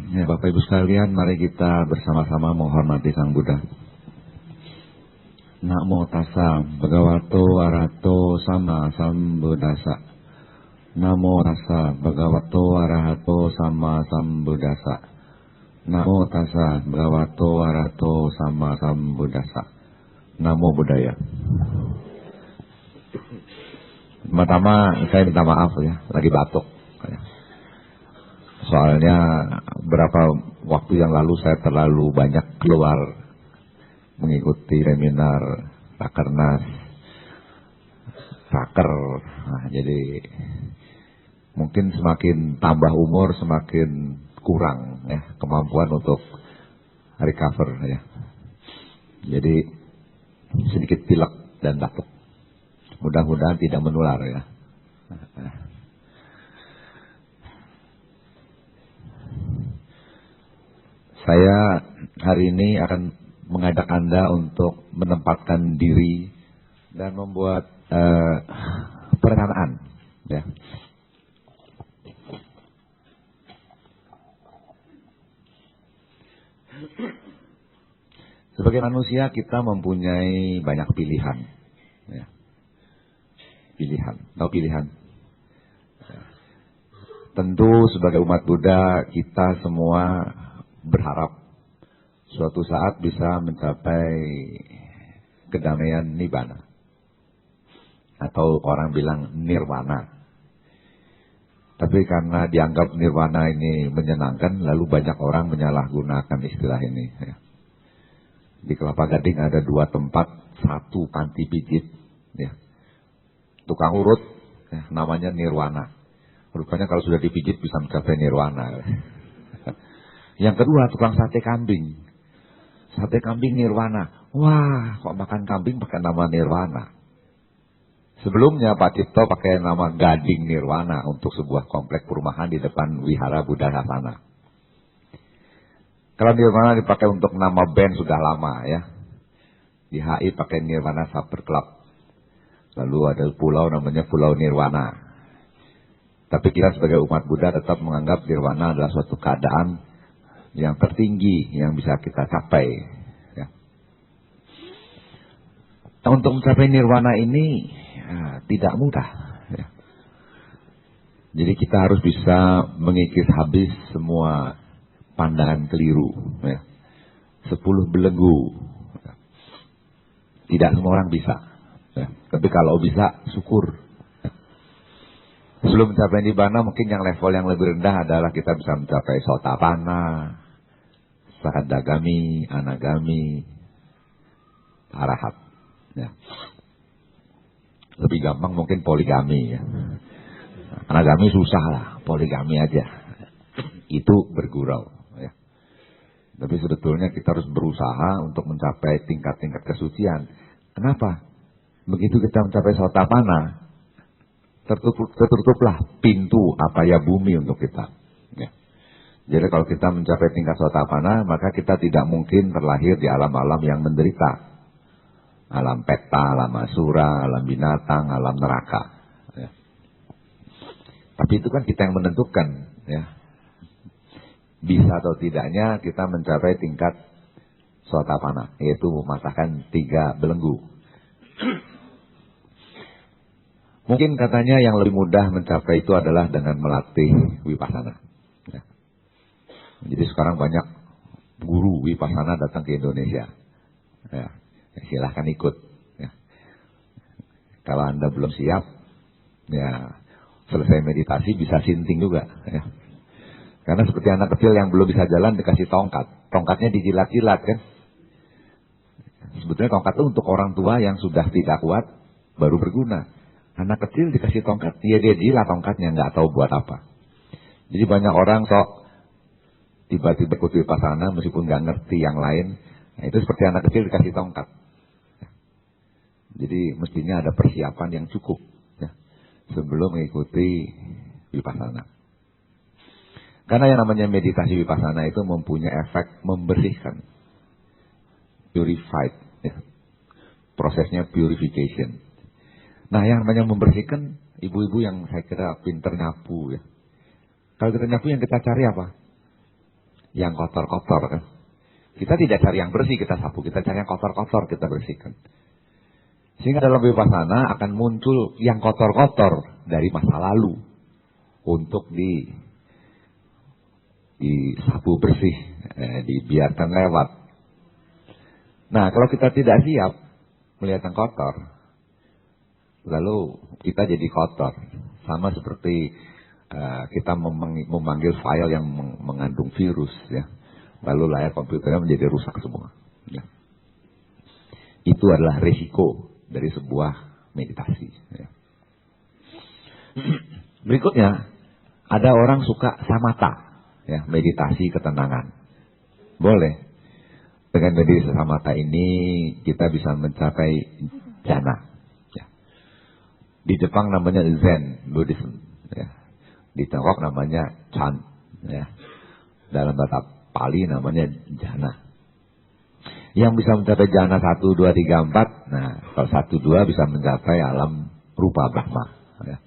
Ya, Bapak Ibu sekalian, mari kita bersama-sama menghormati Sang Buddha. Namo tassa bhagavato arahato sama sambuddhassa. Namo tassa bhagavato arahato sama sambuddhassa. Namo tassa bhagavato arahato sama sambuddhassa. Namo Buddhaya. Pertama saya minta maaf ya, lagi batuk. Soalnya berapa waktu yang lalu saya terlalu banyak keluar mengikuti seminar Rakernas, Raker. Nah, jadi mungkin semakin tambah umur semakin kurang ya kemampuan untuk recover ya. Jadi sedikit pilek dan batuk. Mudah-mudahan tidak menular ya. Saya hari ini akan mengajak Anda untuk menempatkan diri dan membuat perencanaan ya. Sebagai manusia kita mempunyai banyak pilihan ya. Tahu pilihan? Ya. Tentu sebagai umat Buddha kita semua berharap suatu saat bisa mencapai kedamaian nibbana atau orang bilang nirwana. Tapi karena dianggap nirwana ini menyenangkan, lalu banyak orang menyalahgunakan istilah ini ya. Di Kelapa Gading ada 2 tempat, 1 panti pijit ya. Tukang urut ya, namanya nirwana. Rupanya kalau sudah dipijit bisa mencapai nirwana. Yang kedua tukang sate kambing. Sate kambing nirwana. Wah, kok makan kambing pakai nama nirwana. Sebelumnya Pak Cipto pakai nama Gading Nirwana untuk sebuah komplek perumahan di depan Wihara Buddha Sasana. Kalau nirwana dipakai untuk nama band sudah lama ya. Di HI pakai Nirwana Supper Club. Lalu ada pulau namanya Pulau Nirwana. Tapi kita sebagai umat Buddha tetap menganggap nirwana adalah suatu keadaan yang tertinggi yang bisa kita capai ya. Untuk mencapai nirwana ini tidak mudah ya. Jadi kita harus bisa mengikis habis semua pandangan keliru ya. 10 belenggu ya. Tidak semua orang bisa ya. Tapi kalau bisa syukur ya. Sebelum mencapai nibbana mungkin yang level yang lebih rendah adalah kita bisa mencapai sotapanna, sakadagami, anagami, arahat ya. Lebih gampang mungkin poligami ya. Anagami susah lah, poligami aja. Itu bergurau ya. Tapi sebetulnya kita harus berusaha untuk mencapai tingkat-tingkat kesucian. Kenapa? Begitu kita mencapai sotapanna, tertutuplah pintu apaya bumi untuk kita ya. Jadi kalau kita mencapai tingkat sotapanna, maka kita tidak mungkin terlahir di alam-alam yang menderita. Alam peta, alam asura, alam binatang, alam neraka ya. Tapi itu kan kita yang menentukan ya. Bisa atau tidaknya kita mencapai tingkat sotapanna, yaitu mematahkan 3 belenggu. Mungkin katanya yang lebih mudah mencapai itu adalah dengan melatih vipassana ya. Jadi sekarang banyak guru vipassana datang ke Indonesia ya. Silahkan ikut ya. Kalau Anda belum siap ya, selesai meditasi bisa sinting juga ya. Karena seperti anak kecil yang belum bisa jalan dikasih tongkat, tongkatnya dijilat-jilat kan. Sebetulnya tongkat itu untuk orang tua yang sudah tidak kuat baru berguna. Anak kecil dikasih tongkat, dia jilat tongkatnya, nggak tahu buat apa. Jadi banyak orang sok tiba-tiba ikut vipassana meskipun nggak ngerti yang lain. Nah, itu seperti anak kecil dikasih tongkat. Jadi mestinya ada persiapan yang cukup ya, sebelum mengikuti vipassana. Karena yang namanya meditasi vipassana itu mempunyai efek membersihkan, purified ya. Prosesnya purification. Nah yang namanya membersihkan, ibu-ibu yang saya kira pinter nyapu ya. Kalau kita nyapu yang kita cari apa? yang kotor-kotor kan. Kita tidak cari yang bersih kita sapu, kita cari yang kotor-kotor kita bersihkan. Sehingga dalam vipassana akan muncul yang kotor-kotor dari masa lalu untuk disapu bersih, dibiarkan lewat. Nah, kalau kita tidak siap melihat yang kotor, lalu kita jadi kotor. Sama seperti kita memanggil file yang mengandung virus, ya. Lalu layar komputernya menjadi rusak semua. Ya. Itu adalah risiko dari sebuah meditasi. Ya. Berikutnya, ada orang suka samatha, ya, meditasi ketenangan. Boleh. Dengan meditasi samatha ini kita bisa mencapai jhana. Ya. Di Jepang namanya Zen Buddhism. Ya. Di Tiongkok namanya Chan. Ya. Dalam bahasa Pali namanya jhana. Yang bisa mencapai jhana 1, 2, 3, 4. Nah, kalau 1, 2 bisa mencapai alam rupa Brahma. Ya.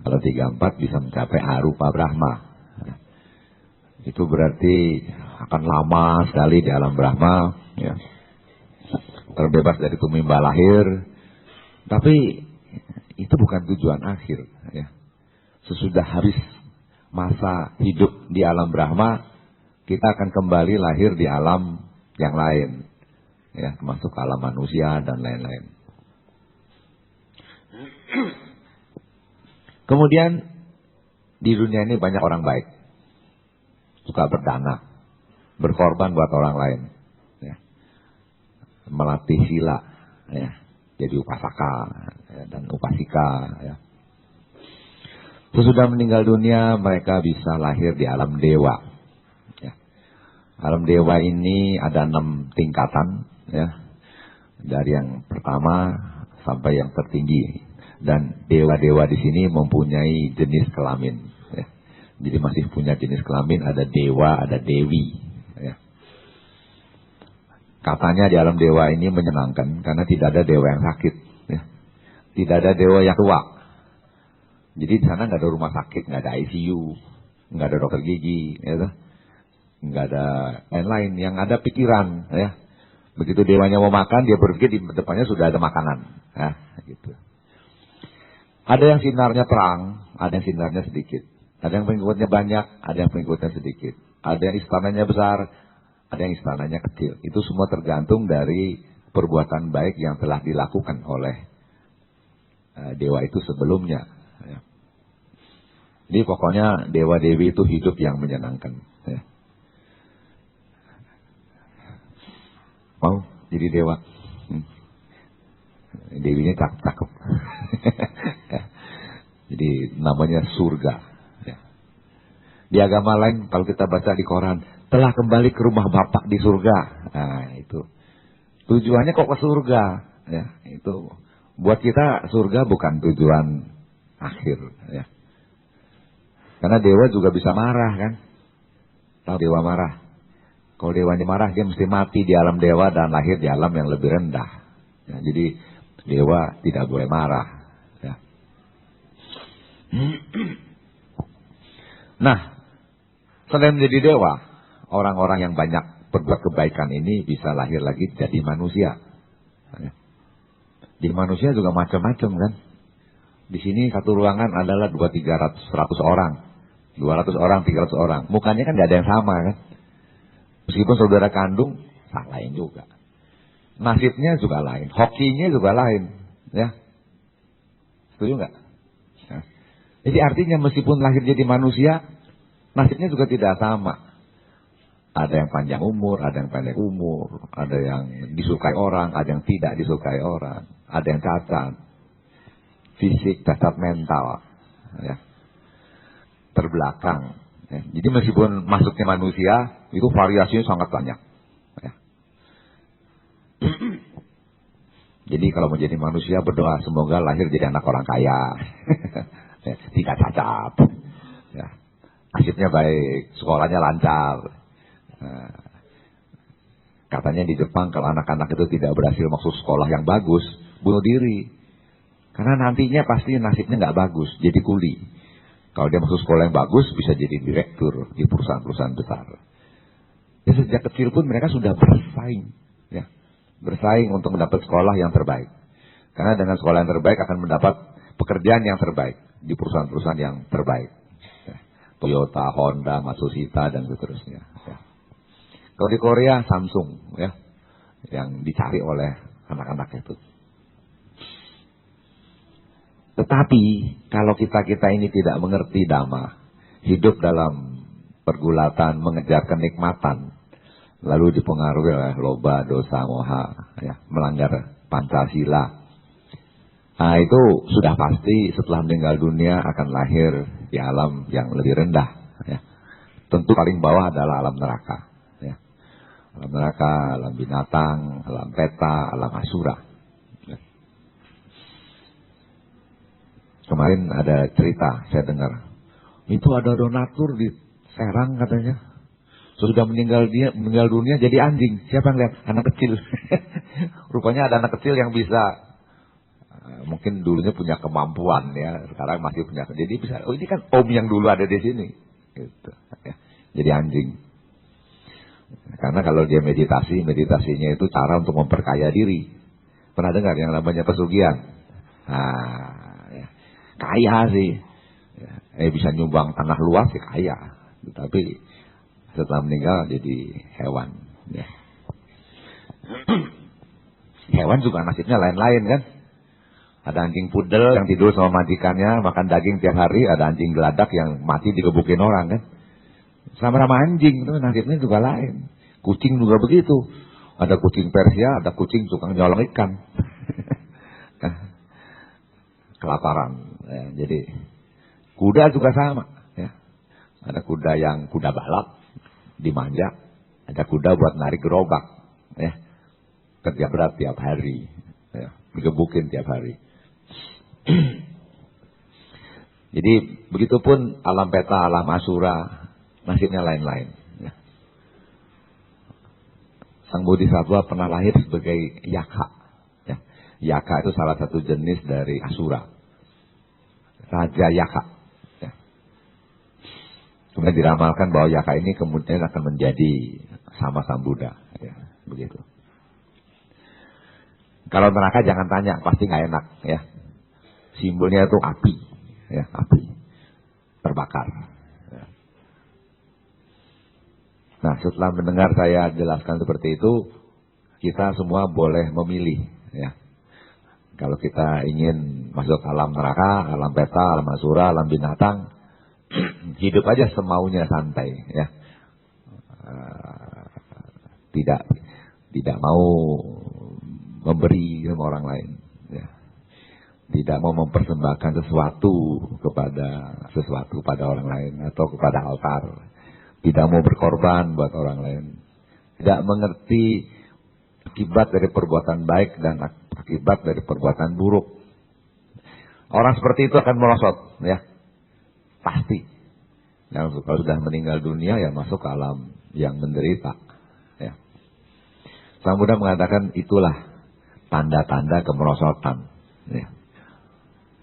Kalau 3, 4 bisa mencapai arupa Brahma. Ya. Itu berarti akan lama sekali di alam Brahma. Ya. Terbebas dari tumimba lahir. Tapi itu bukan tujuan akhir. Ya. Sesudah habis masa hidup di alam Brahma, kita akan kembali lahir di alam yang lain, ya, termasuk alam manusia dan lain-lain. Kemudian di dunia ini banyak orang baik, suka berdana, berkorban buat orang lain, ya. Melatih sila, ya, jadi upasaka, ya, dan upasika. Ya. Sesudah meninggal dunia mereka bisa lahir di alam dewa. Alam dewa ini ada 6 tingkatan, ya, dari yang pertama sampai yang tertinggi. Dan dewa-dewa di sini mempunyai jenis kelamin. Ya. Jadi masih punya jenis kelamin, ada dewa, ada dewi. Ya. Katanya di alam dewa ini menyenangkan karena tidak ada dewa yang sakit. Ya. Tidak ada dewa yang tua. Jadi di sana nggak ada rumah sakit, nggak ada ICU, nggak ada dokter gigi, ya. Nggak ada lain-lain, yang ada pikiran, ya. Begitu dewanya mau makan, dia berpikir di depannya sudah ada makanan, ya, gitu. Ada yang sinarnya terang, ada yang sinarnya sedikit, ada yang pengikutnya banyak, ada yang pengikutnya sedikit, ada yang istananya besar, ada yang istananya kecil. Itu semua tergantung dari perbuatan baik yang telah dilakukan oleh dewa itu sebelumnya. Ya. Jadi pokoknya dewa-dewi itu hidup yang menyenangkan. Ya. Mau jadi dewa? Dewinya cakep. Ya. Jadi namanya surga. Ya. Di agama lain kalau kita baca di koran, telah kembali ke rumah Bapak di surga. Nah itu tujuannya kok ke surga. Ya, itu buat kita surga bukan tujuan akhir. Ya. Karena dewa juga bisa marah kan. Tahu dewa marah? Kalau dewanya marah, dia mesti mati di alam dewa dan lahir di alam yang lebih rendah. Ya, jadi dewa tidak boleh marah. Ya. Nah, selain menjadi dewa, orang-orang yang banyak berbuat kebaikan ini bisa lahir lagi jadi manusia. Ya. Di manusia juga macam-macam kan. Di sini satu ruangan adalah 200-300 100 orang. 200 orang, 300 orang. Mukanya kan gak ada yang sama kan. Meskipun saudara kandung, lain juga. Nasibnya juga lain, hokinya juga lain, ya. Setuju nggak? Ya. Jadi artinya meskipun lahir jadi manusia, nasibnya juga tidak sama. Ada yang panjang umur, ada yang pendek umur, ada yang disukai orang, ada yang tidak disukai orang, ada yang cacat fisik, cacat mental, ya. Terbelakang. Ya. Jadi meskipun masuknya manusia, itu variasinya sangat banyak. Ya. Jadi kalau menjadi manusia berdoa semoga lahir jadi anak orang kaya, ya, tidak cacat, ya. Nasibnya baik, sekolahnya lancar. Nah, katanya di Jepang kalau anak-anak itu tidak berhasil masuk sekolah yang bagus, bunuh diri. Karena nantinya pasti nasibnya nggak bagus, jadi kuli. Kalau dia masuk sekolah yang bagus, bisa jadi direktur di perusahaan-perusahaan besar. Ya, sejak kecil pun mereka sudah bersaing, ya, bersaing untuk mendapat sekolah yang terbaik. Karena dengan sekolah yang terbaik akan mendapat pekerjaan yang terbaik di perusahaan-perusahaan yang terbaik. Ya. Toyota, Honda, Matsushita dan seterusnya. Ya. Kalau di Korea Samsung, ya, yang dicari oleh anak-anak itu. Tetapi kalau kita ini tidak mengerti dhamma, hidup dalam pergulatan, mengejar kenikmatan, lalu dipengaruhi oleh loba, dosa, moha, ya, melanggar Pancasila. Nah, itu sudah pasti setelah meninggal dunia akan lahir di alam yang lebih rendah. Ya. Tentu paling bawah adalah alam neraka. Ya. Alam neraka, alam binatang, alam peta, alam asura. Ya. Kemarin ada cerita, saya dengar. Itu ada donatur di Serang katanya. Sudah meninggal dunia jadi anjing. Siapa yang lihat? Anak kecil. Rupanya ada anak kecil yang bisa, mungkin dulunya punya kemampuan, ya, sekarang masih punya. Jadi bisa, oh ini kan om yang dulu ada di sini. Gitu, ya. Jadi anjing. Karena kalau dia meditasinya itu cara untuk memperkaya diri. Pernah dengar yang namanya pesugihan? Nah, ya. Kaya sih. Ya. Bisa nyumbang tanah luas sih kaya. Tapi setelah meninggal jadi hewan. Ya. Hewan juga nasibnya lain-lain kan. Ada anjing pudel yang tidur sama majikannya, makan daging tiap hari. Ada anjing geladak yang mati digebukin orang kan. Sama-sama anjing, itu nasibnya juga lain. Kucing juga begitu. Ada kucing Persia, ada kucing tukang nyolong ikan. Kelaparan. Ya, jadi kuda juga sama. Ya. Ada kuda yang kuda balap, dimanja. Ada kuda buat narik gerobak. Ya. Kerja berat tiap hari. Ya. Digebukin tiap hari. Jadi begitupun alam peta, alam asura, nasibnya lain-lain. Ya. Sang Bodhisattva pernah lahir sebagai yaka. Ya. Yaka itu salah satu jenis dari asura. Raja yaka. Ya. Kemudian diramalkan bahwa yaka ini kemudian akan menjadi sama sang Buddha. Ya. Begitu. Kalau neraka jangan tanya, pasti nggak enak. Ya. Simbolnya itu api, ya, api terbakar. Ya. Nah, setelah mendengar saya jelaskan seperti itu, kita semua boleh memilih. Ya. Kalau kita ingin masuk alam neraka, alam peta, alam asura, alam binatang, hidup aja semaunya santai. Ya. Tidak mau memberi sama orang lain. Ya. Tidak mau mempersembahkan sesuatu pada orang lain atau kepada altar. Tidak mau berkorban buat orang lain. Tidak mengerti akibat dari perbuatan baik dan akibat dari perbuatan buruk. Orang seperti itu akan merosot, ya. Pasti. Dan kalau sudah meninggal dunia ya masuk ke alam yang menderita. Ya. Sang Buddha mengatakan itulah tanda-tanda kemerosotan. Ya.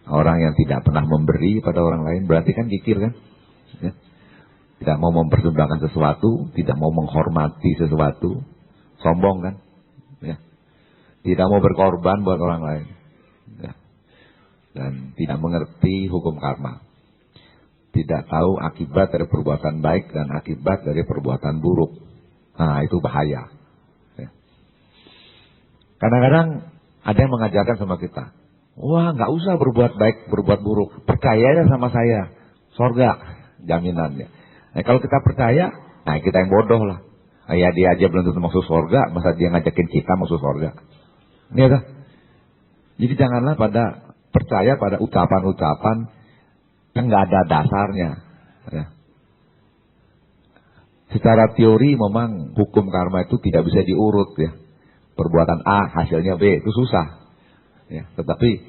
Orang yang tidak pernah memberi pada orang lain berarti kan kikir kan? Ya. Tidak mau mempersembahkan sesuatu, tidak mau menghormati sesuatu, sombong kan? Ya. Tidak mau berkorban buat orang lain. Ya. Dan tidak mengerti hukum karma. Tidak tahu akibat dari perbuatan baik dan akibat dari perbuatan buruk. Nah, itu bahaya. Ya. Kadang-kadang ada yang mengajarkan sama kita. Wah, nggak usah berbuat baik, berbuat buruk. Percaya aja sama saya. Sorga, jaminannya. Nah, kalau kita percaya, nah kita yang bodoh lah. Nah, ya dia aja belum tentu masuk sorga, masa dia ngajakin kita masuk sorga. Ini kan? Jadi janganlah percaya pada ucapan-ucapan yang nggak ada dasarnya. Ya. Secara teori memang hukum karma itu tidak bisa diurut ya. Perbuatan A hasilnya B itu susah. Ya, tetapi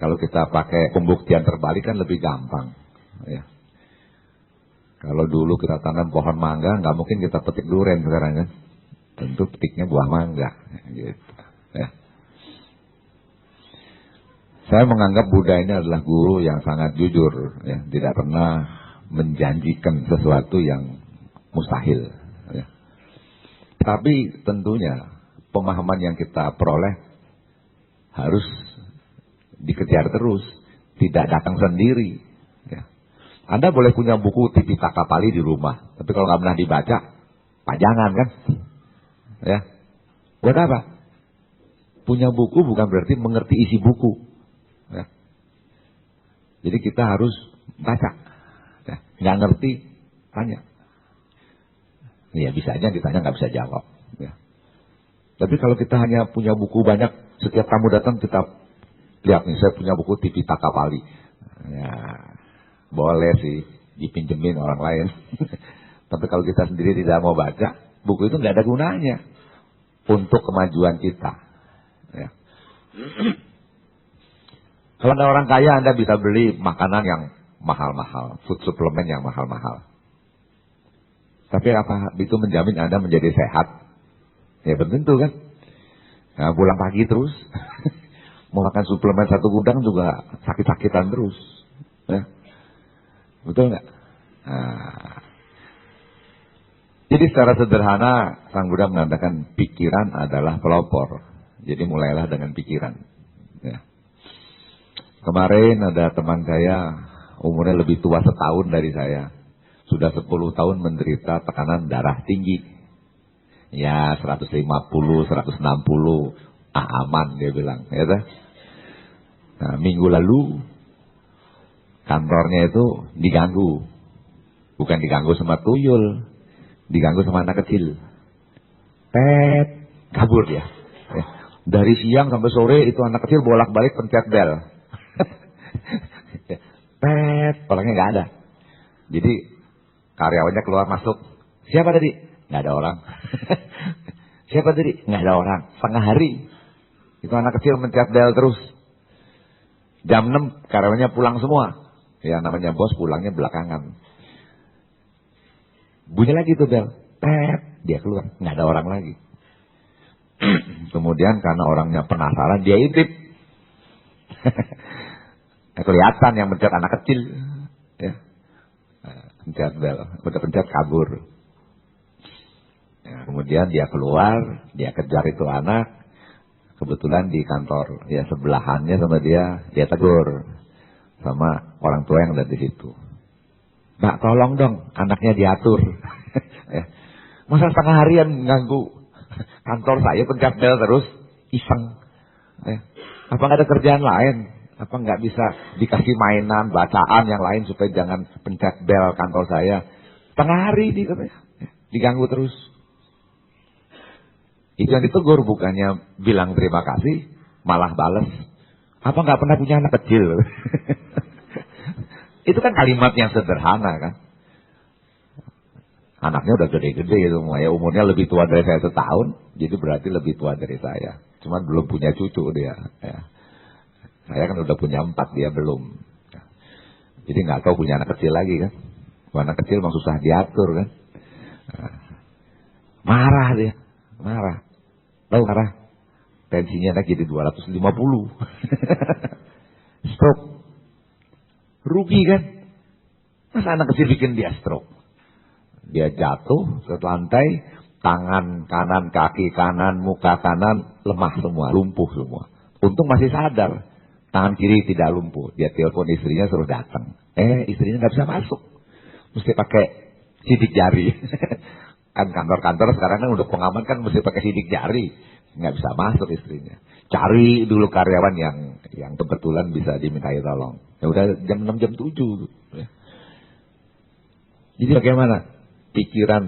kalau kita pakai pembuktian terbalik kan lebih gampang. Ya. Kalau dulu kita tanam pohon mangga, nggak mungkin kita petik durian sekarang kan. Tentu petiknya buah mangga. Gitu. Ya. Saya menganggap Buddha ini adalah guru yang sangat jujur, ya, tidak pernah menjanjikan sesuatu yang mustahil. Ya. Tapi tentunya pemahaman yang kita peroleh harus dikejar terus, tidak datang sendiri. Ya. Anda boleh punya buku Tipitaka Pali di rumah, tapi kalau nggak pernah dibaca, pajangan kan? Ya, buat apa? Punya buku bukan berarti mengerti isi buku. Ya. Jadi kita harus baca. Ya. Nggak ngerti, tanya. Ya bisa aja ditanya nggak bisa jawab. Ya. Tapi kalau kita hanya punya buku banyak, setiap tamu datang kita lihat nih, saya punya buku Tipitaka Pali. Ya, boleh sih dipinjemin orang lain. Tapi kalau kita sendiri tidak mau baca, buku itu nggak ada gunanya untuk kemajuan kita. Ya. Kalau Anda orang kaya, Anda bisa beli makanan yang mahal-mahal, food suplemen yang mahal-mahal. Tapi apa itu menjamin Anda menjadi sehat? Ya belum tentu kan. Nah, pulang pagi terus, mau makan suplemen satu gudang juga sakit-sakitan terus. Ya. Betul nggak? Nah. Jadi secara sederhana, Sang Buddha mengatakan pikiran adalah pelopor. Jadi mulailah dengan pikiran. Ya. Kemarin ada teman saya, umurnya lebih tua setahun dari saya. Sudah 10 tahun menderita tekanan darah tinggi. Ya 150, 160, aman dia bilang. Ya, nah, minggu lalu kantornya itu diganggu. Bukan diganggu sama tuyul, diganggu sama anak kecil. Kabur dia. Ya. Dari siang sampai sore itu anak kecil bolak-balik pencet bel. Orangnya nggak ada. Jadi karyawannya keluar masuk. Siapa tadi? Nggak ada orang. Siapa tadi? Nggak ada orang. Setengah hari. Itu anak kecil mencet bel terus. Jam 6 karyawannya pulang semua. Ya namanya bos pulangnya belakangan. Bunyi lagi tuh bel. Dia keluar. Nggak ada orang lagi. Kemudian karena orangnya penasaran, dia intip. Kelihatan yang mencet anak kecil. Ya. Pencet bel, udah pencet kabur. Ya, kemudian dia keluar, dia kejar itu anak. Kebetulan di kantor, ya sebelahannya sama dia tegur sama orang tua yang ada di situ. Mbak, tolong dong, anaknya diatur. Ya. Masa setengah harian ganggu kantor saya pencet bel terus, iseng. Ya. Apa nggak ada kerjaan lain? Apa nggak bisa dikasih mainan, bacaan yang lain supaya jangan pencet bel kantor saya? Setengah hari diganggu terus. Itu yang ditegur bukannya bilang terima kasih, malah balas. Apa nggak pernah punya anak kecil? Itu kan kalimat yang sederhana kan. Anaknya udah gede-gede itu, ya umurnya lebih tua dari saya setahun, jadi berarti lebih tua dari saya. Cuman belum punya cucu dia. Ya. Saya kan udah punya 4, dia belum. Jadi nggak tahu punya anak kecil lagi kan. Anak kecil memang susah diatur kan. Marah dia, marah. Tahu marah? Tensinya naik jadi 250. Stroke. Rugi kan? Masa anak kecil bikin dia stroke? Dia jatuh ke lantai, tangan kanan, kaki kanan, muka kanan lemah semua, lumpuh semua. Untung masih sadar. Tangan kiri tidak lumpuh. Dia telepon istrinya suruh datang. Istrinya nggak bisa masuk. Mesti pakai sidik jari. Kan kantor-kantor sekarang kan udah pengaman kan mesti pakai sidik jari. Nggak bisa masuk istrinya. Cari dulu karyawan yang kebetulan bisa dimintai tolong. Ya udah jam 6, jam 7. Ya. Jadi bagaimana? Pikiran,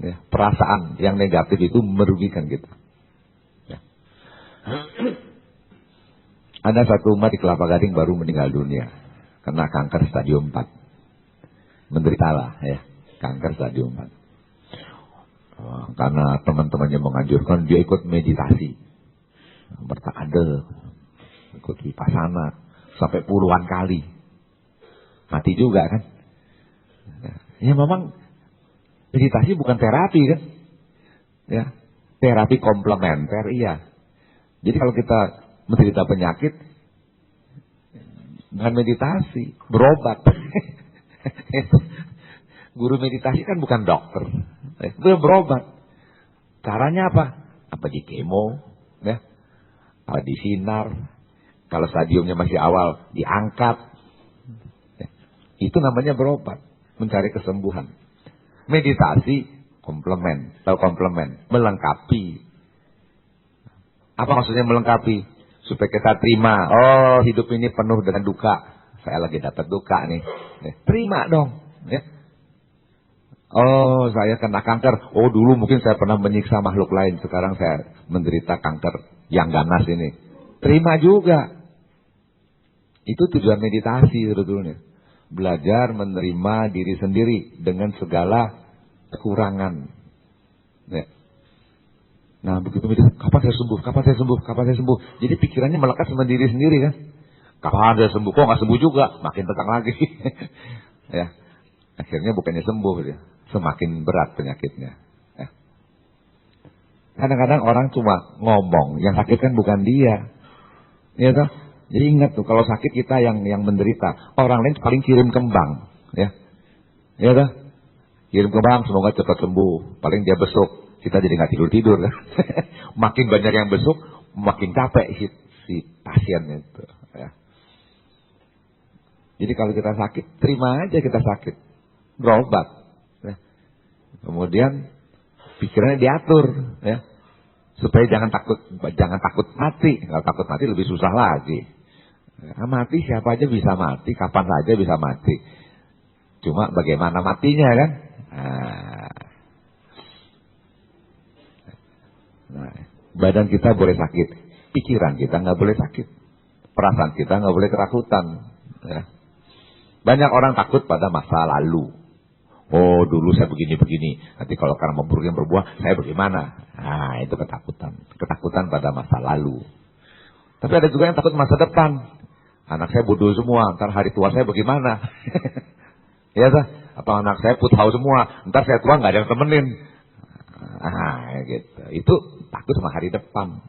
ya, perasaan yang negatif itu merugikan kita. Ya. Ada satu umat di Kelapa Gading baru meninggal dunia kena kanker stadium 4. Menderitalah ya, kanker stadium 4. Karena teman-temannya menganjurkan dia ikut meditasi. Bertakade, ikut vipassana sampai puluhan kali. Mati juga kan? Ya memang meditasi bukan terapi kan? Ya, terapi komplementer iya. Jadi kalau kita menderita penyakit, bukan meditasi, berobat. Guru meditasi kan bukan dokter, itu berobat. Caranya apa? Apa di kemo, ya? Apa di sinar? Kalau stadiumnya masih awal, diangkat. Ya. Itu namanya berobat, mencari kesembuhan. Meditasi, komplement, atau komplement, melengkapi. Apa maksudnya melengkapi? Supaya kita terima, oh hidup ini penuh dengan duka. Saya lagi dapat duka nih. Terima dong. Ya. Oh saya kena kanker. Oh dulu mungkin saya pernah menyiksa makhluk lain. Sekarang saya menderita kanker yang ganas ini. Terima juga. Itu tujuan meditasi sebetulnya. Belajar menerima diri sendiri dengan segala kekurangan. Ya. Nah begitu meditasi, kapan saya sembuh, kapan saya sembuh, kapan saya sembuh. Jadi pikirannya melekat sama diri sendiri kan. Kapan saya sembuh, kok nggak sembuh juga, makin tegang lagi. Ya, akhirnya bukannya sembuh dia, semakin berat penyakitnya. Ya. Kadang-kadang orang cuma ngomong, yang sakit kan bukan dia. Ya toh? Jadi ingat tuh, kalau sakit kita yang menderita, orang lain paling kirim kembang, ya. Ya toh? Kirim kembang, semoga cepat sembuh. Paling dia besuk. Kita jadi nggak tidur-tidur kan. Makin banyak yang besuk, makin capek si pasien itu. Ya. Jadi kalau kita sakit, terima aja kita sakit. Berobat. Ya. Kemudian pikirannya diatur. Ya. Supaya jangan takut mati. Kalau takut mati lebih susah lagi. Ya, mati siapa aja bisa mati, kapan saja bisa mati. Cuma bagaimana matinya kan? Nah, badan kita boleh sakit, pikiran kita nggak boleh sakit, perasaan kita nggak boleh ketakutan. Ya. Banyak orang takut pada masa lalu. Oh dulu saya begini-begini, nanti kalau karena memburuk berbuah, saya bagaimana? Nah itu ketakutan pada masa lalu. Tapi ada juga yang takut masa depan. Anak saya bodoh semua, ntar hari tua saya bagaimana? Ya sah? Atau anak saya putau semua, ntar saya tua nggak ada yang temenin. Gitu. Itu takut sama hari depan.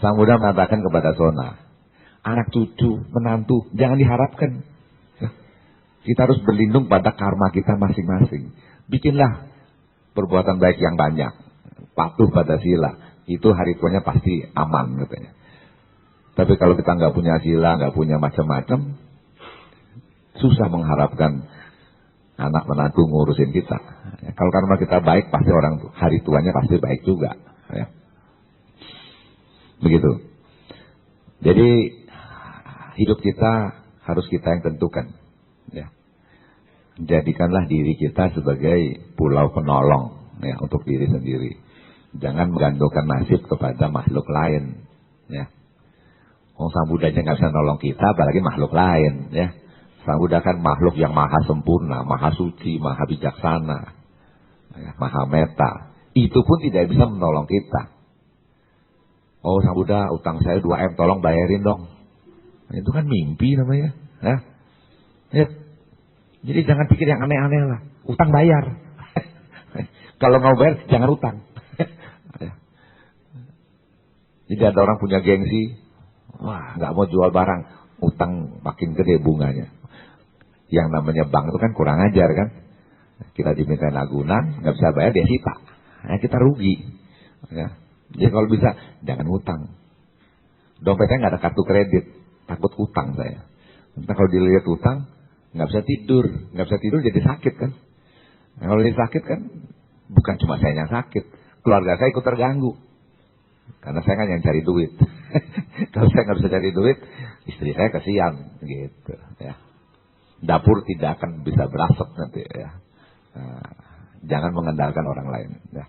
Sang Buddha mengatakan kepada Sona, anak cucu, menantu, jangan diharapkan. Kita harus berlindung pada karma kita masing-masing. Bikinlah perbuatan baik yang banyak, patuh pada sila. Itu hari tuanya pasti aman katanya. Tapi kalau kita nggak punya sila, nggak punya macam-macam, susah mengharapkan anak menantu ngurusin kita. Ya, kalau karma kita baik, pasti orang hari tuanya pasti baik juga. Ya. Begitu. Jadi hidup kita harus kita yang tentukan. Ya. Jadikanlah diri kita sebagai pulau penolong ya, untuk diri sendiri. Jangan menggantungkan nasib kepada makhluk lain. Ya. Sang Buddha aja nggak bisa nolong kita, apalagi makhluk lain. Ya. Sang Buddha kan makhluk yang maha sempurna, maha suci, maha bijaksana, ya, maha meta. Itu pun tidak bisa menolong kita. Oh Sang Buddha, utang saya 2M, tolong bayarin dong. Nah, itu kan mimpi namanya. Ya. Ya. Jadi jangan pikir yang aneh-aneh lah. Utang bayar. Kalau mau bayar, jangan utang. Ya. Jadi ada orang punya gengsi, wah nggak mau jual barang, utang makin gede bunganya. Yang namanya bank itu kan kurang ajar kan. Kita dimintain agunan, nggak bisa bayar, dia sita. Nah, kita rugi. Ya. Jadi kalau bisa, jangan utang. Dompetnya nggak ada kartu kredit, takut utang saya. Entah kalau dilihat utang, nggak bisa tidur. Nggak bisa tidur jadi sakit kan. Nah, kalau jadi sakit kan, bukan cuma saya yang sakit. Keluarga saya ikut terganggu. Karena saya kan yang cari duit. Kalau saya nggak bisa cari duit, istri saya kasihan gitu ya. Dapur tidak akan bisa berasap nanti ya. Nah, jangan mengandalkan orang lain ya.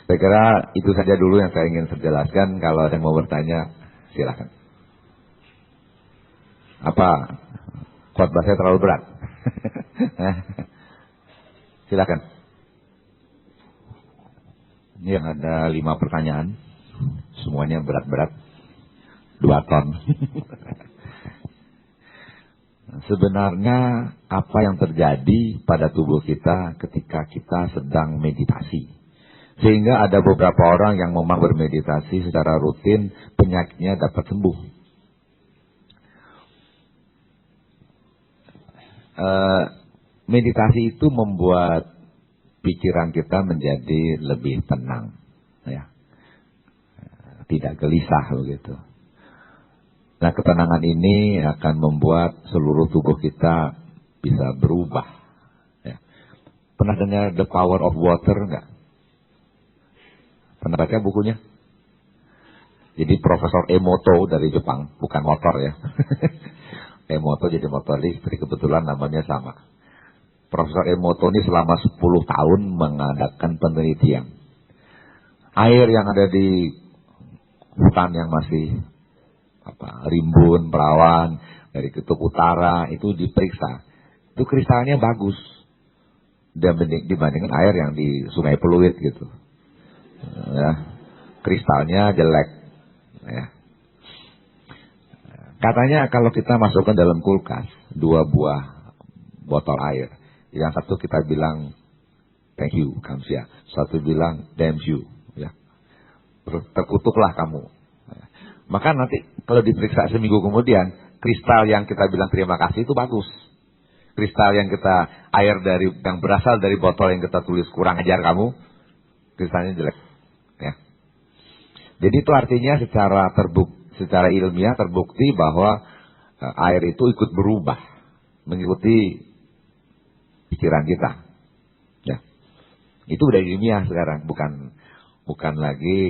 Saya kira itu saja dulu yang saya ingin jelaskan. Kalau ada yang mau bertanya, silakan. Apa khotbah saya terlalu berat? Silakan. Ini ada 5 pertanyaan, semuanya berat-berat, 2 ton. Sebenarnya apa yang terjadi pada tubuh kita ketika kita sedang meditasi? Sehingga ada beberapa orang yang memang bermeditasi secara rutin, penyakitnya dapat sembuh. Meditasi itu membuat pikiran kita menjadi lebih tenang, ya, tidak gelisah begitu. Nah, ketenangan ini akan membuat seluruh tubuh kita bisa berubah. Ya. Pernah dengar The Power of Water enggak? Pernah baca bukunya? Jadi Profesor Emoto dari Jepang, bukan motor ya. Emoto jadi motor listrik, kebetulan namanya sama. Profesor Emoto ini selama 10 tahun mengadakan penelitian. Air yang ada di hutan yang masih rimbun, perawan, dari kutub utara itu diperiksa. Itu kristalnya bagus. Dibandingkan air yang di Sungai Pluit gitu. Ya, kristalnya jelek. Ya. Katanya kalau kita masukkan dalam kulkas 2 buah botol air, yang satu kita bilang thank you, kamsia, satu bilang damn you, ya. Terkutuklah kamu. Ya. Maka nanti kalau diperiksa seminggu kemudian, kristal yang kita bilang terima kasih itu bagus. Kristal yang yang berasal dari botol yang kita tulis kurang ajar kamu, kristalnya jelek. Ya. Jadi itu artinya secara ilmiah terbukti bahwa air itu ikut berubah mengikuti pikiran kita. Ya. Itu udah ilmiah sekarang, bukan lagi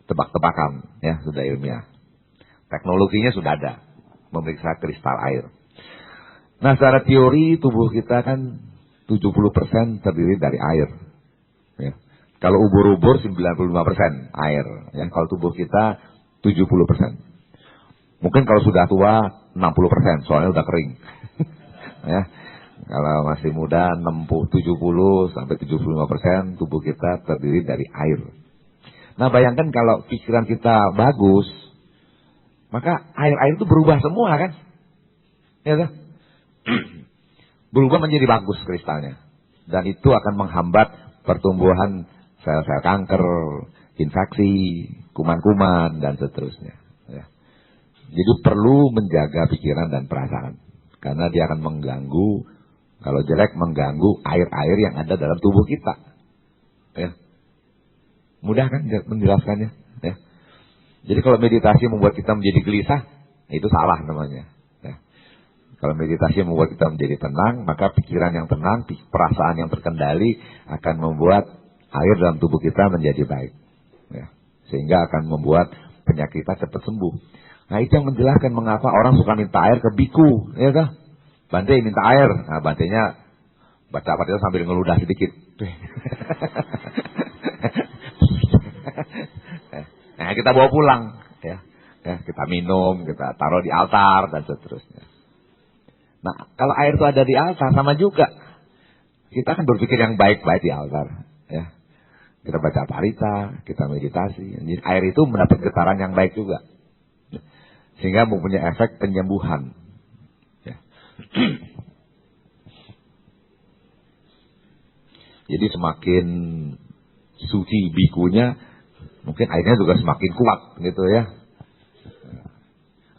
tebak-tebakan, ya, sudah ilmiah. Teknologinya sudah ada, memeriksa kristal air. Nah, secara teori tubuh kita kan 70% terdiri dari air. Ya. Kalau ubur-ubur 95% air, ya. Kalau tubuh kita 70%. Mungkin kalau sudah tua 60%, soalnya udah kering. Ya. Kalau masih muda 70 sampai 75% tubuh kita terdiri dari air. Nah, bayangkan kalau pikiran kita bagus, maka air-air itu berubah semua kan? Ya kan? Berubah menjadi bagus kristalnya. Dan itu akan menghambat pertumbuhan sel-sel kanker, infeksi, kuman-kuman, dan seterusnya. Ya. Jadi perlu menjaga pikiran dan perasaan. Karena dia akan mengganggu, kalau jelek mengganggu air-air yang ada dalam tubuh kita. Ya. Mudah kan menjelaskannya? Ya. Jadi kalau meditasi membuat kita menjadi gelisah, itu salah namanya. Ya. Kalau meditasi membuat kita menjadi tenang, maka pikiran yang tenang, perasaan yang terkendali akan membuat air dalam tubuh kita menjadi baik. Ya. Sehingga akan membuat penyakit kita cepat sembuh. Nah, itu yang menjelaskan mengapa orang suka minta air ke biku, ya kan? Bante minta air, nah bantenya baca apa itu sambil ngeludah sedikit. Nah, kita bawa pulang, ya. Ya, kita minum, kita taruh di altar dan seterusnya. Nah, kalau air itu ada di altar sama juga. Kita akan berpikir yang baik-baik di altar, ya. Kita baca parita, kita meditasi. Jadi air itu mendapat getaran yang baik juga. Sehingga mempunyai efek penyembuhan. Ya. Jadi semakin suci bikunya, mungkin airnya juga semakin kuat gitu ya.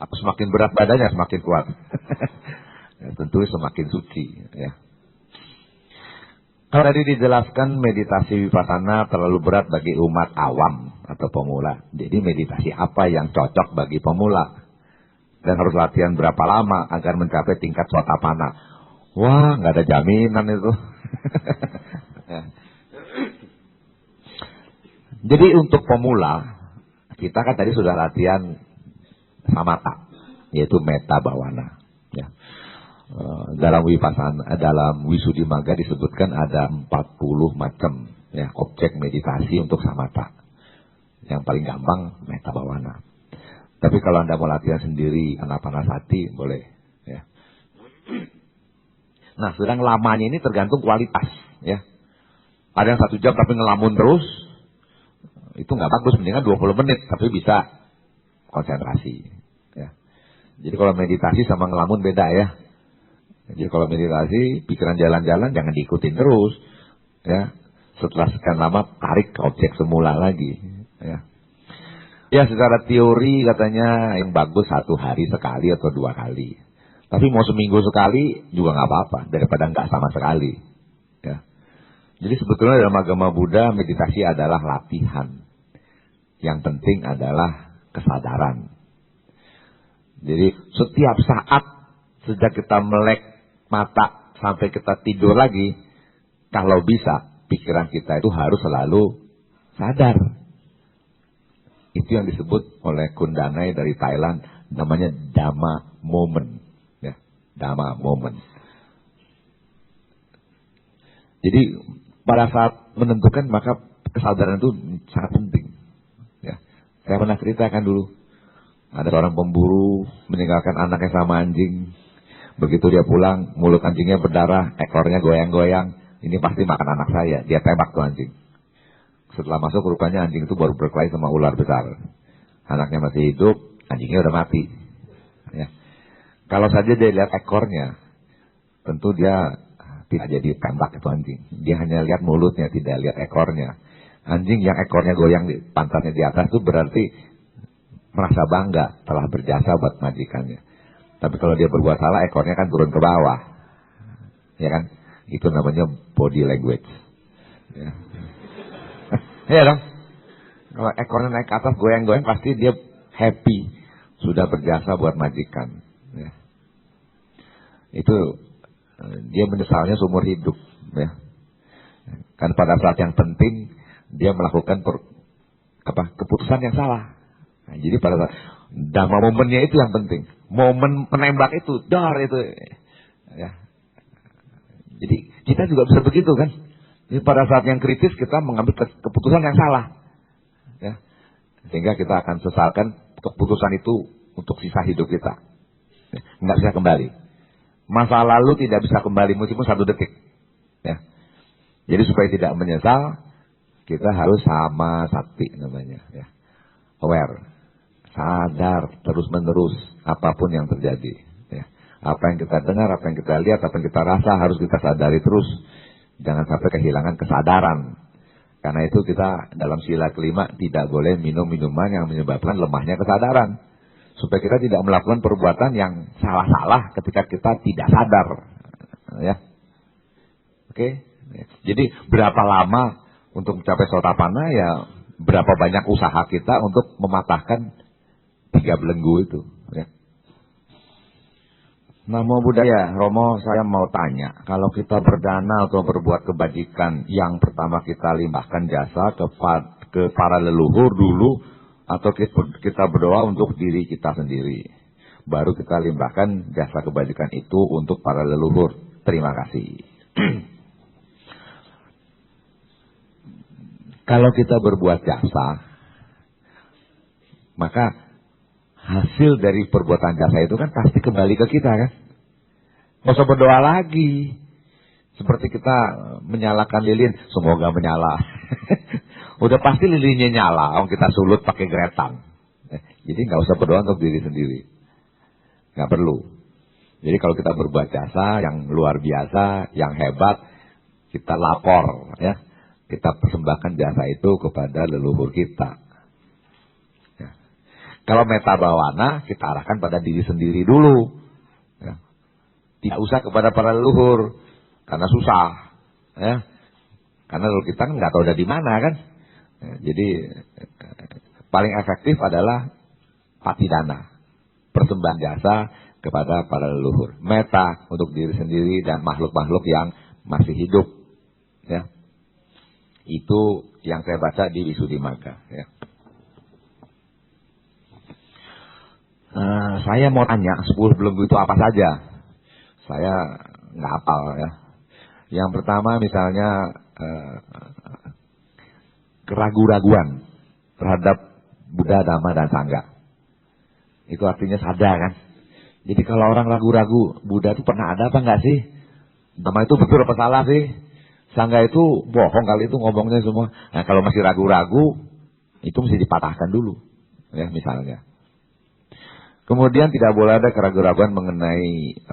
Atau semakin berat badannya semakin kuat. Ya, tentu semakin suci ya. Kalau tadi dijelaskan meditasi vipassana terlalu berat bagi umat awam atau pemula. Jadi meditasi apa yang cocok bagi pemula? Dan harus latihan berapa lama agar mencapai tingkat swatapana? Wah, nggak ada jaminan itu. Ya. Jadi untuk pemula, kita kan tadi sudah latihan samatha, yaitu metta bhavana. Ya. Dalam vipassana, dalam Visuddhimagga disebutkan ada 40 macam ya objek meditasi untuk samatha. Yang paling gampang metta bhavana. Tapi kalau Anda mau latihan sendiri anapanasati boleh ya. Nah, sedang lamanya ini tergantung kualitas ya. Ada yang 1 jam tapi ngelamun terus, itu nggak bagus, mendingan 20 menit tapi bisa konsentrasi ya. Jadi kalau meditasi sama ngelamun beda ya. Jadi kalau meditasi, pikiran jalan-jalan jangan diikutin terus, ya. Setelah sekian lama tarik ke objek semula lagi, ya. Ya secara teori katanya yang bagus 1 hari sekali atau 2 kali. Tapi mau seminggu sekali juga nggak apa-apa daripada nggak sama sekali, ya. Jadi sebetulnya dalam agama Buddha meditasi adalah latihan. Yang penting adalah kesadaran. Jadi setiap saat sejak kita melek mata sampai kita tidur lagi, kalau bisa pikiran kita itu harus selalu sadar. Itu yang disebut oleh Kundanai dari Thailand, namanya Dhamma Moment. Ya, Dhamma Moment. Jadi pada saat menentukan maka kesadaran itu sangat penting. Ya, saya pernah ceritakan dulu, ada seorang pemburu meninggalkan anaknya sama anjing. Begitu dia pulang, mulut anjingnya berdarah, ekornya goyang-goyang. Ini pasti makan anak saya. Dia tembak tuh anjing. Setelah masuk rupanya anjing itu baru berkelahi sama ular besar. Anaknya masih hidup, anjingnya udah mati. Ya. Kalau saja dia lihat ekornya, tentu dia tidak jadi tembak itu anjing. Dia hanya lihat mulutnya, tidak lihat ekornya. Anjing yang ekornya goyang di pantatnya di atas itu berarti merasa bangga telah berjasa buat majikannya. Tapi kalau dia berbuat salah, ekornya kan turun ke bawah. Ya kan? Itu namanya body language. Ya. Iya dong. Kalau ekornya naik ke atas goyang-goyang pasti dia happy. Sudah berjasa buat majikan. Ya. Itu dia menyesalnya seumur hidup. Ya. Kan pada saat yang penting dia melakukan keputusan yang salah. Nah, jadi pada saat Dhamma momennya itu yang penting. Momen menembak itu, dar itu. Ya. Jadi kita juga bisa begitu kan. Jadi pada saat yang kritis kita mengambil keputusan yang salah. Ya. Sehingga kita akan sesalkan keputusan itu untuk sisa hidup kita. Ya. Nggak bisa kembali. Masa lalu tidak bisa kembali meskipun 1 detik. Ya. Jadi supaya tidak menyesal, kita harus sama sakti namanya. Ya. Aware. Sadar terus menerus apapun yang terjadi. Ya. Apa yang kita dengar, apa yang kita lihat, apa yang kita rasa harus kita sadari terus. Jangan sampai kehilangan kesadaran. Karena itu kita dalam sila kelima tidak boleh minum minuman yang menyebabkan lemahnya kesadaran. Supaya kita tidak melakukan perbuatan yang salah-salah ketika kita tidak sadar. Ya. Oke. Jadi berapa lama untuk mencapai Sotapanna, ya berapa banyak usaha kita untuk mematahkan 3 belenggu itu. Ya. Namo Buddhaya, Romo, saya mau tanya, kalau kita berdana atau berbuat kebajikan, yang pertama kita limpahkan jasa ke para leluhur dulu, atau kita berdoa untuk diri kita sendiri, baru kita limpahkan jasa kebajikan itu untuk para leluhur. Terima kasih. Kalau kita berbuat jasa, maka hasil dari perbuatan jasa itu kan pasti kembali ke kita kan. Nggak usah berdoa lagi. Seperti kita menyalakan lilin, semoga menyala. Udah pasti lilinnya nyala, kita sulut pakai geretan. Jadi nggak usah berdoa untuk diri sendiri. Nggak perlu. Jadi kalau kita berbuat jasa yang luar biasa, yang hebat, kita lapor ya. Kita persembahkan jasa itu kepada leluhur kita. Ya. Kalau meta bawana, kita arahkan pada diri sendiri dulu. Ya. Tidak usah kepada para leluhur, karena susah. Ya. Karena leluhur kita kan nggak tahu udah di mana kan. Ya, jadi paling efektif adalah patidana, persembahan jasa kepada para leluhur. Meta untuk diri sendiri dan makhluk-makhluk yang masih hidup. Ya. Itu yang saya baca di Visuddhimagga. Ya. Saya mau tanya 10 belenggu itu apa saja? Saya nggak hafal ya. Yang pertama misalnya keraguan-raguan terhadap Buddha, Dhamma, dan Sangha. Itu artinya sadar kan. Jadi kalau orang ragu-ragu, Buddha itu pernah ada apa enggak sih? Dhamma itu betul apa salah sih? Sangha itu bohong kali itu ngomongnya semua. Nah kalau masih ragu-ragu, itu mesti dipatahkan dulu. Ya misalnya. Kemudian tidak boleh ada keraguan-raguan mengenai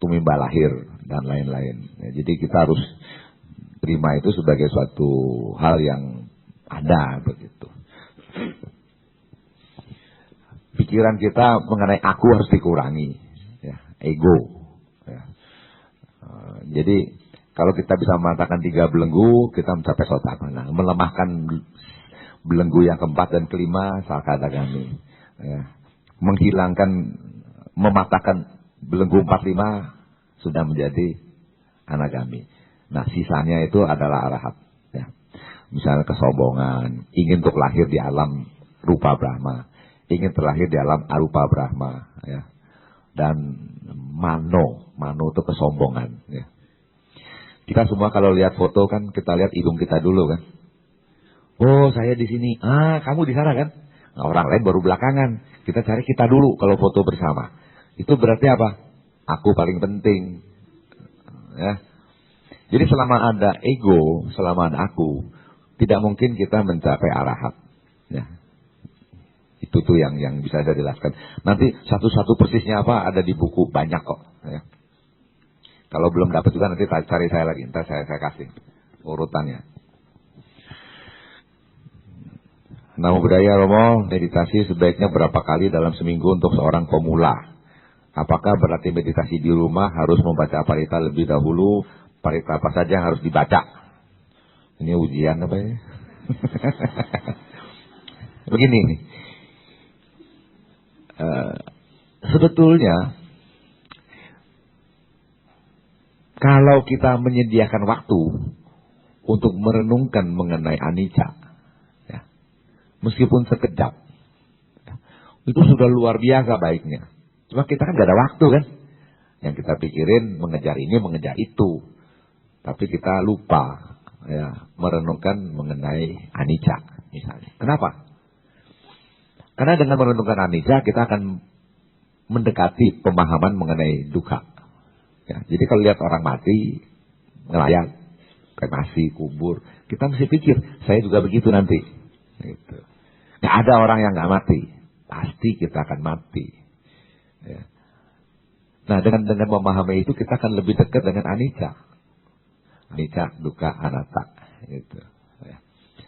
tumimba lahir dan lain-lain. Ya, jadi kita harus terima itu sebagai suatu hal yang ada begitu. Pikiran kita mengenai aku harus dikurangi, ya, ego. Ya. Jadi Kalau kita bisa mematahkan 3 belenggu, kita mencapai sotakoh. Melemahkan belenggu yang keempat dan kelima, sakadagami. Ya. Mematahkan belenggu 4, 5 sudah menjadi anagami. Nah, sisanya itu adalah arahat. Ya. Misalnya kesombongan, ingin untuk lahir di alam rupa Brahma, ingin terlahir di alam arupa Brahma, ya. Dan mano itu kesombongan. Ya. Kita semua kalau lihat foto kan kita lihat hidung kita dulu kan. Oh, saya di sini. Ah, kamu di sana kan? Nah, orang lain baru belakangan. Kita cari kita dulu kalau foto bersama. Itu berarti apa? Aku paling penting. Ya. Jadi selama ada ego, selama ada aku, tidak mungkin kita mencapai arahat. Ya. Itu tuh yang bisa saya jelaskan. Nanti satu-satu persisnya apa ada di buku banyak kok. Ya. Kalau belum dapat juga nanti cari saya lagi, ntar saya kasih urutannya. Namo Buddhaya Romo, meditasi sebaiknya berapa kali dalam seminggu untuk seorang pemula? Apakah berarti meditasi di rumah harus membaca parita lebih dahulu? Parita apa saja yang harus dibaca? Ini ujian apa ya? Begini nih. Sebetulnya kalau kita menyediakan waktu untuk merenungkan mengenai anicca, ya, meskipun sekejap, ya, itu sudah luar biasa baiknya. Cuma kita kan gak ada waktu kan. Yang kita pikirin mengejar ini, mengejar itu. Tapi kita lupa ya, merenungkan mengenai anicca misalnya. Kenapa? Karena dengan merenungkan anicca kita akan mendekati pemahaman mengenai dukkha. Ya, jadi kalau lihat orang mati, ngelayat, kremasi, kubur, kita mesti pikir, saya juga begitu nanti. Gitu. Nggak ada orang yang nggak mati, pasti kita akan mati. Ya. Nah, dengan memahami itu kita akan lebih dekat dengan anicca, dukkha, anatta. Gitu. Ya.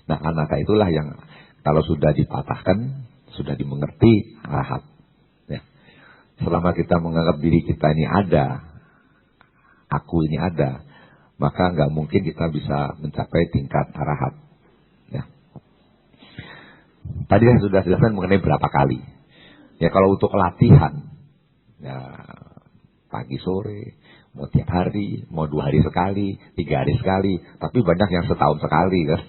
Nah, anatta itulah yang kalau sudah dipatahkan, sudah dimengerti, arahat. Ya. Selama kita menganggap diri kita ini ada, aku ini ada, maka nggak mungkin kita bisa mencapai tingkat arahat. Ya. Tadi saya sudah jelaskan mengenai berapa kali. Ya, kalau untuk latihan, ya pagi sore, mau tiap hari, mau 2 hari sekali, 3 hari sekali, tapi banyak yang setahun sekali kan.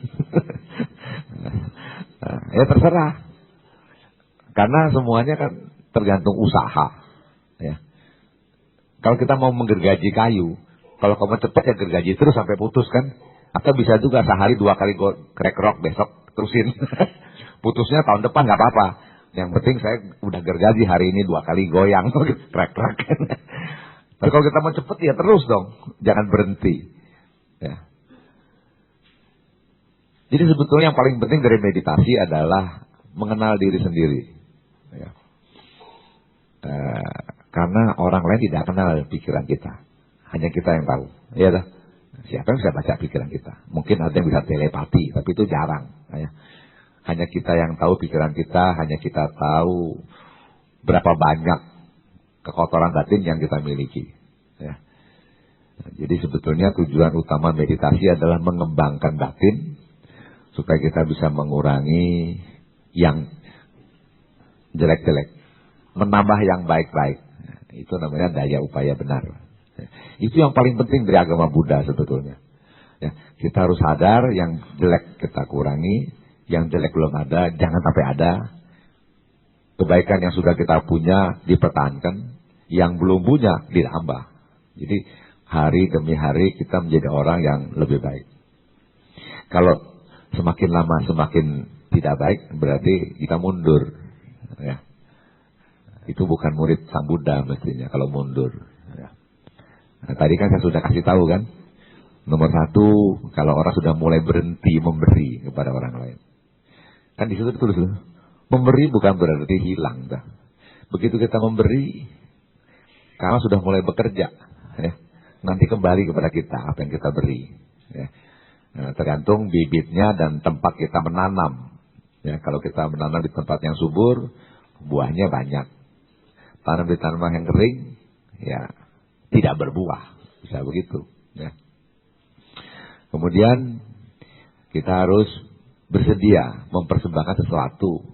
Ya terserah, karena semuanya kan tergantung usaha. Ya. Kalau kita mau menggergaji kayu, kalau kamu cepat ya gergaji terus sampai putus kan. Atau bisa juga sehari 2 kali crack rock, besok terusin. Putusnya tahun depan gak apa-apa. Yang penting saya udah gergaji hari ini 2 kali goyang, crack rock. Tapi kalau kita mau cepat ya terus dong, jangan berhenti. Ya. Jadi sebetulnya yang paling penting dari meditasi adalah mengenal diri sendiri. Ya. Karena orang lain tidak kenal pikiran kita. Hanya kita yang tahu. Iya dah. Siapa yang bisa baca pikiran kita? Mungkin ada yang bisa telepati, tapi itu jarang. Ya. Hanya kita yang tahu pikiran kita, hanya kita tahu berapa banyak kekotoran batin yang kita miliki. Ya. Jadi sebetulnya tujuan utama meditasi adalah mengembangkan batin, supaya kita bisa mengurangi yang jelek-jelek, menambah yang baik-baik. Itu namanya daya upaya benar. Itu yang paling penting dari agama Buddha sebetulnya. Ya, kita harus sadar yang jelek kita kurangi, yang jelek belum ada, jangan sampai ada. Kebaikan yang sudah kita punya dipertahankan, yang belum punya ditambah. Jadi hari demi hari kita menjadi orang yang lebih baik. Kalau semakin lama semakin tidak baik, berarti kita mundur. Ya. Itu bukan murid Sang Buddha mestinya kalau mundur. Ya. Nah, tadi kan saya sudah kasih tahu kan, nomor 1 kalau orang sudah mulai berhenti memberi kepada orang lain. Kan di situ tulis, memberi bukan berarti hilang. Dah. Begitu kita memberi, karena sudah mulai bekerja, ya, nanti kembali kepada kita apa yang kita beri. Ya. Nah, tergantung bibitnya dan tempat kita menanam. Ya, kalau kita menanam di tempat yang subur, buahnya banyak. Tanam di tanaman yang kering, ya tidak berbuah, bisa begitu. Ya. Kemudian kita harus bersedia mempersembahkan sesuatu.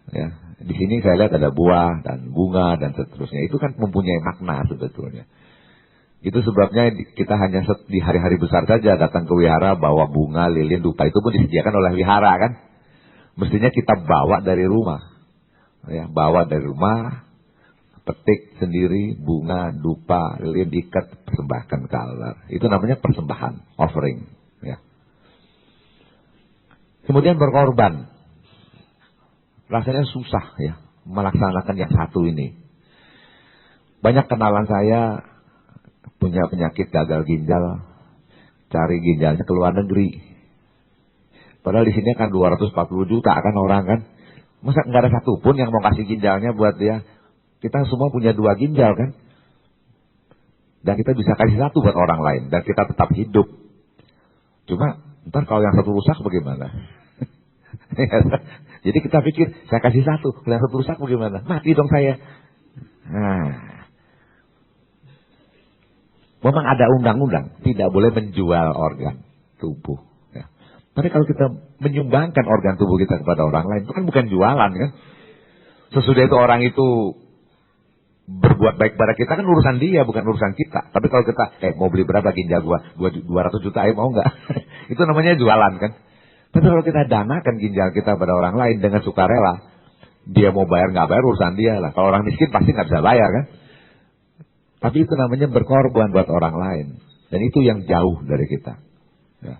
Ya, di sini saya lihat ada buah dan bunga dan seterusnya. Itu kan mempunyai makna sebetulnya. Itu sebabnya kita hanya di hari-hari besar saja datang ke wihara bawa bunga, lilin, dupa. Itu pun disediakan oleh wihara kan. Mestinya kita bawa dari rumah. Ya, bawa dari rumah, petik sendiri, bunga, dupa, lilin, ikat, persembahkan ke Allah. Itu namanya persembahan, offering. Ya. Kemudian berkorban. Rasanya susah ya melaksanakan yang satu ini. Banyak kenalan saya punya penyakit gagal ginjal, cari ginjalnya ke luar negeri. Padahal di sini kan 240 juta kan orang kan. Masa nggak ada satupun yang mau kasih ginjalnya buat dia? Kita semua punya 2 ginjal kan. Dan kita bisa kasih 1 buat orang lain. Dan kita tetap hidup. Cuma ntar kalau yang 1 rusak bagaimana? Jadi kita pikir, saya kasih 1. Kalau yang 1 rusak bagaimana? Mati dong saya. Nah, memang ada undang-undang, tidak boleh menjual organ tubuh. Ya. Tapi kalau kita menyumbangkan organ tubuh kita kepada orang lain, itu kan bukan jualan kan. Sesudah itu orang itu berbuat baik pada kita kan urusan dia, bukan urusan kita. Tapi kalau kita, mau beli berapa ginjal gua 200 juta, mau nggak? Itu namanya jualan kan. Tapi kalau kita danakan ginjal kita pada orang lain dengan sukarela, dia mau bayar nggak bayar urusan dia lah. Kalau orang miskin pasti nggak bisa bayar kan. Tapi itu namanya berkorban buat orang lain. Dan itu yang jauh dari kita. Ya.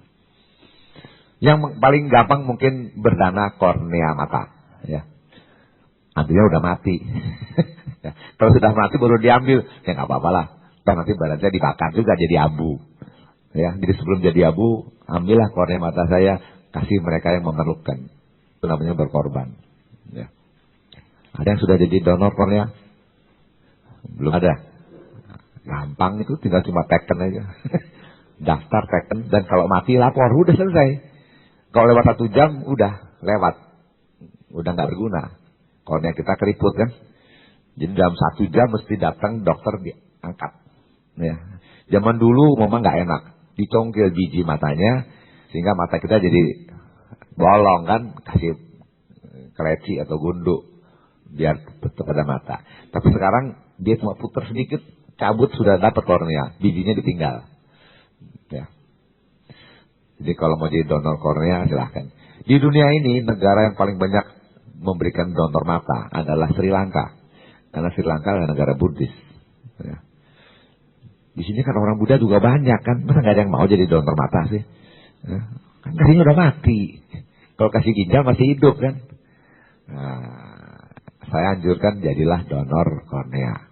Yang paling gampang mungkin berdana kornea mata. Ya. Ambilnya udah mati. Ya. Kalau sudah mati baru diambil, ya nggak apa-apa lah. Dan nanti badannya dibakar juga jadi abu. Ya. Jadi sebelum jadi abu, ambillah kornea mata saya, kasih mereka yang memerlukan. Itu namanya berkorban. Ya. Ada yang sudah jadi donor kornea? Belum ada. Gampang itu, tinggal cuma teken aja. Daftar, teken, dan kalau mati lapor, udah selesai. Kalau lewat 1 jam, udah lewat. Udah nggak berguna. Kornea kita keriput kan. Jadi dalam 1 jam mesti datang dokter diangkat. Ya. Zaman dulu memang nggak enak. Dicongkel biji matanya, sehingga mata kita jadi bolong kan. Kasih keleci atau gunduk. Biar tetap ada mata. Tapi sekarang dia cuma putar sedikit, cabut sudah dapat kornea, bijinya ditinggal. Ya. Jadi kalau mau jadi donor kornea silahkan. Di dunia ini negara yang paling banyak memberikan donor mata adalah Sri Lanka, karena Sri Lanka adalah negara Buddhis. Ya. Di sini kan orang Buddha juga banyak kan, masa nggak ada yang mau jadi donor mata sih? Ya. Kan kasihnya udah mati. Kalau kasih ginjal masih hidup kan? Nah, saya anjurkan jadilah donor kornea.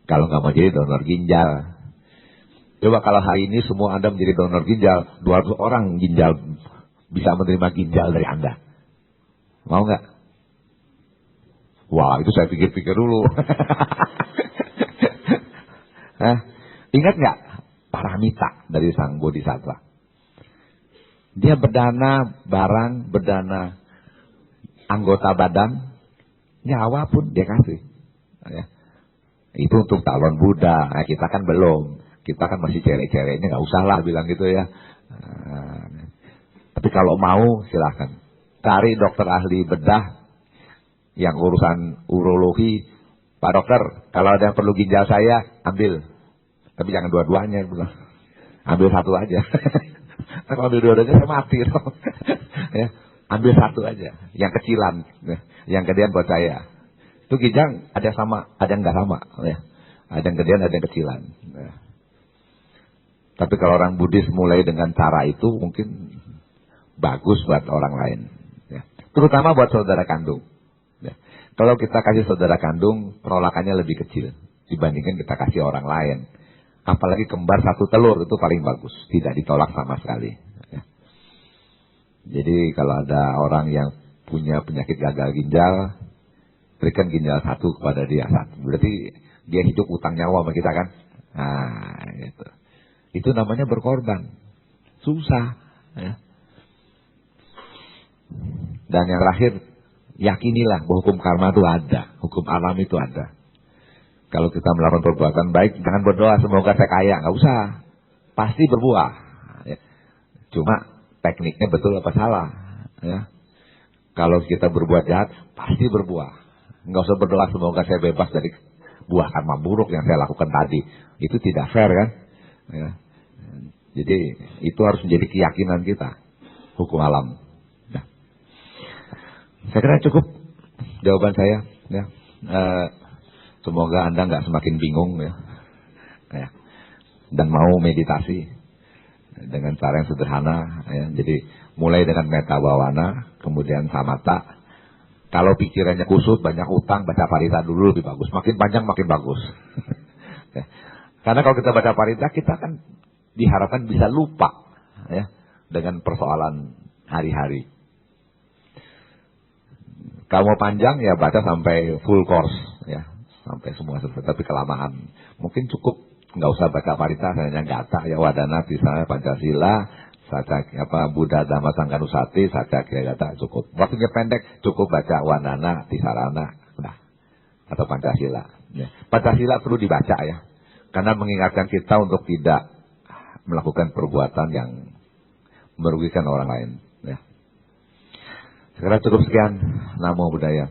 Kalau nggak mau jadi donor ginjal. Coba kalau hari ini semua Anda menjadi donor ginjal, 200 orang ginjal bisa menerima ginjal dari Anda. Mau nggak? Wah, itu saya pikir-pikir dulu. Ingat nggak Paramita dari Sang Bodhisattva? Dia berdana barang, berdana anggota badan, nyawa pun dia kasih. Ya. Itu untuk calon Buddha. Nah, kita kan belum. Kita kan masih cere-cerenya, nggak usah lah bilang gitu ya. Tapi kalau mau silahkan. Cari dokter ahli bedah yang urusan urologi. Pak dokter, kalau ada yang perlu ginjal saya, ambil. Tapi jangan dua-duanya. Ambil 1 aja. Nah, kalau ambil 2-duanya saya mati. Ya, ambil 1 aja. Yang kecilan. Yang gedean buat saya. Itu ginjal ada yang sama, ada yang nggak sama. Ya. Ada yang gedean, ada yang kecilan. Ya. Tapi kalau orang Buddhis mulai dengan cara itu mungkin bagus buat orang lain. Ya. Terutama buat saudara kandung. Ya. Kalau kita kasih saudara kandung, penolakannya lebih kecil dibandingkan kita kasih orang lain. Apalagi kembar 1 telur, itu paling bagus. Tidak ditolak sama sekali. Ya. Jadi kalau ada orang yang punya penyakit gagal ginjal, berikan ginjal 1 kepada dia 1. Berarti dia hidup utang nyawa sama kita kan. Nah, gitu. Itu namanya berkorban. Susah. Ya. Dan yang terakhir, yakinilah bahwa hukum karma itu ada. Hukum alam itu ada. Kalau kita melakukan perbuatan baik, jangan berdoa semoga saya kaya. Nggak usah. Pasti berbuah. Ya. Cuma tekniknya betul apa salah, ya. Kalau kita berbuat jahat, pasti berbuah. Nggak usah berdoa semoga saya bebas dari buah karma buruk yang saya lakukan tadi. Itu tidak fair kan? Ya. Jadi itu harus menjadi keyakinan kita, hukum alam. Ya. Saya kira cukup jawaban saya. Ya. Semoga Anda nggak semakin bingung ya. Ya. Dan mau meditasi dengan cara yang sederhana. Ya. Jadi mulai dengan metta bhavana, kemudian samatha. Kalau pikirannya kusut, banyak utang, baca parita dulu lebih bagus. Makin panjang makin bagus. Ya. Karena kalau kita baca parita, kita kan diharapkan bisa lupa ya dengan persoalan hari-hari. Kalau mau panjang ya baca sampai full course ya, sampai semua selesai. Tapi kelamaan, mungkin cukup nggak usah baca parita, hanya gata ya wadana, misalnya Pancasila, saca Buddha Dhamma Sangha Nusati, saca gata cukup. Waktunya pendek, cukup baca wadana, tisarana, udah. Atau Pancasila. Ya. Pancasila perlu dibaca ya, karena mengingatkan kita untuk tidak melakukan perbuatan yang merugikan orang lain. Ya. Sekarang cukup sekian. Namo Buddhaya.